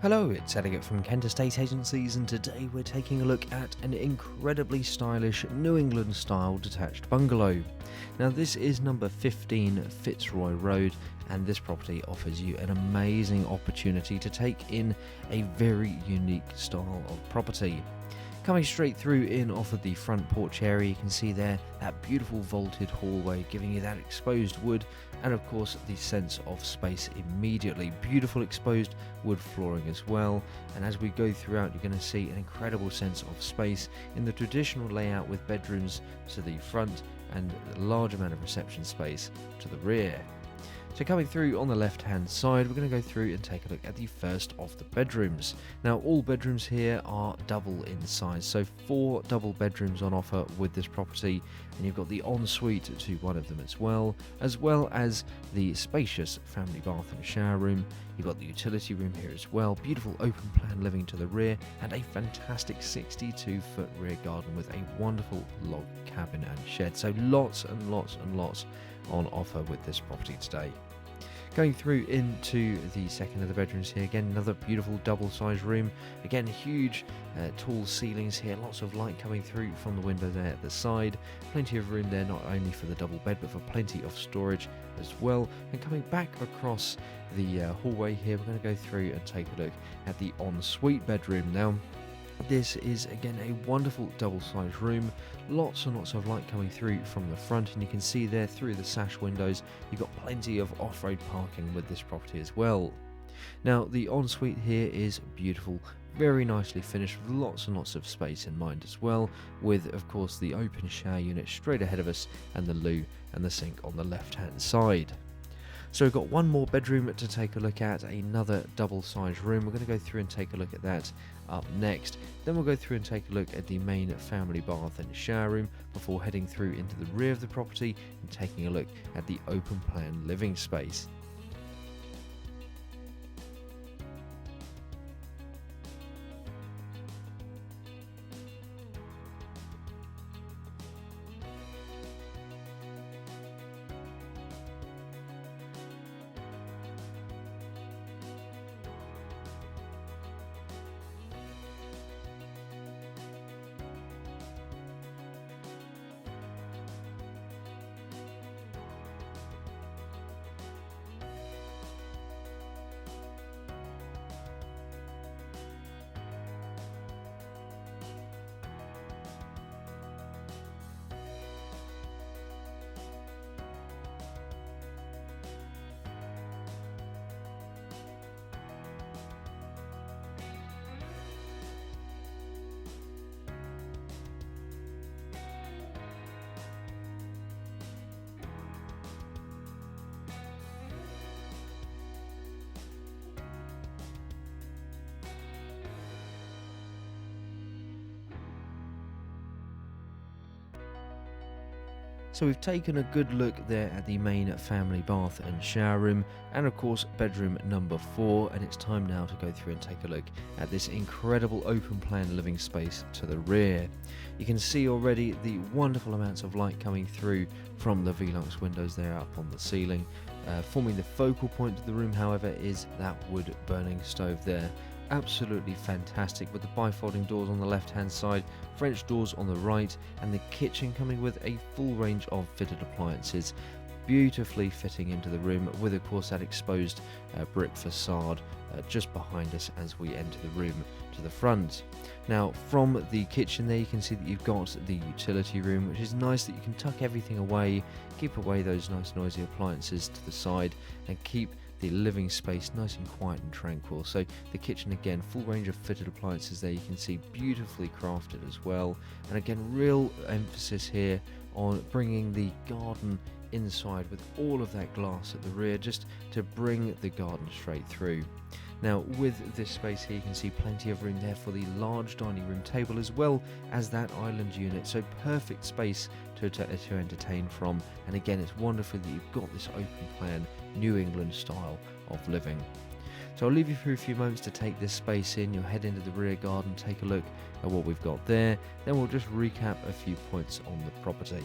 Hello, it's Elliot from Kent Estate Agencies, and today we're taking a look at an incredibly stylish New England style detached bungalow. Now this is number 15 Fitzroy Road, and this property offers you an amazing opportunity to take in a very unique style of property. Coming straight through in off of the front porch area, you can see there that beautiful vaulted hallway giving you that exposed wood and of course the sense of space immediately. Beautiful exposed wood flooring as well, and as we go throughout you're going to see an incredible sense of space in the traditional layout with bedrooms to the front and a large amount of reception space to the rear. So coming through on the left hand side, we're going to go through and take a look at the first of the bedrooms. Now all bedrooms here are double in size, so 4 double bedrooms on offer with this property, and you've got the ensuite to one of them as well as the spacious family bath and shower room. You've got the utility room here as well, beautiful open plan living to the rear, and a fantastic 62-foot rear garden with a wonderful log cabin and shed. So lots and lots and lots on offer with this property today. Going through into the second of the bedrooms here, again another beautiful double-sized room, again huge tall ceilings here, lots of light coming through from the window there at the side, plenty of room there not only for the double bed but for plenty of storage as well. And coming back across the hallway here, we're going to go through and take a look at the ensuite bedroom. Now this is again a wonderful double-sized room, lots and lots of light coming through from the front, and you can see there through the sash windows you've got plenty of off-road parking with this property as well. Now the ensuite here is beautiful, very nicely finished with lots and lots of space in mind as well, with of course the open shower unit straight ahead of us and the loo and the sink on the left hand side. So we've got one more bedroom to take a look at, another double-sized room. We're going to go through and take a look at that up next. Then we'll go through and take a look at the main family bath and shower room before heading through into the rear of the property and taking a look at the open plan living space. So we've taken a good look there at the main family bath and shower room and of course bedroom number 4, and it's time now to go through and take a look at this incredible open plan living space to the rear. You can see already the wonderful amounts of light coming through from the Velux windows there up on the ceiling. Forming the focal point of the room however is that wood burning stove there. Absolutely fantastic, with the bifolding doors on the left hand side, French doors on the right, and the kitchen coming with a full range of fitted appliances, beautifully fitting into the room with of course that exposed brick facade just behind us as we enter the room to the front. Now from the kitchen there you can see that you've got the utility room, which is nice that you can tuck everything away, keep away those nice noisy appliances to the side and keep the living space nice and quiet and tranquil. So the kitchen again, full range of fitted appliances there, you can see beautifully crafted as well, and again real emphasis here on bringing the garden inside with all of that glass at the rear just to bring the garden straight through. Now with this space here you can see plenty of room there for the large dining room table as well as that island unit, so perfect space to entertain from, and again it's wonderful that you've got this open plan New England style of living. So I'll leave you for a few moments to take this space in. You'll head into the rear garden, take a look at what we've got there, then we'll just recap a few points on the property.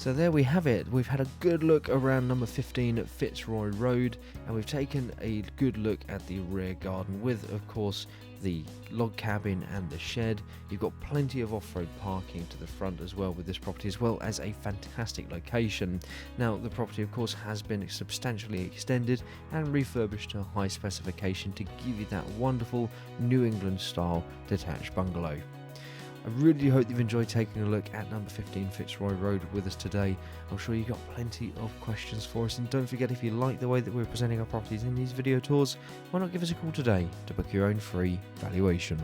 So there we have it. We've had a good look around number 15 at Fitzroy Road, and we've taken a good look at the rear garden with, of course, the log cabin and the shed. You've got plenty of off-road parking to the front as well with this property, as well as a fantastic location. Now, the property, of course, has been substantially extended and refurbished to high specification to give you that wonderful New England style detached bungalow. I really do hope you've enjoyed taking a look at number 15 Fitzroy Road with us today. I'm sure you've got plenty of questions for us, and don't forget, if you like the way that we're presenting our properties in these video tours, why not give us a call today to book your own free valuation.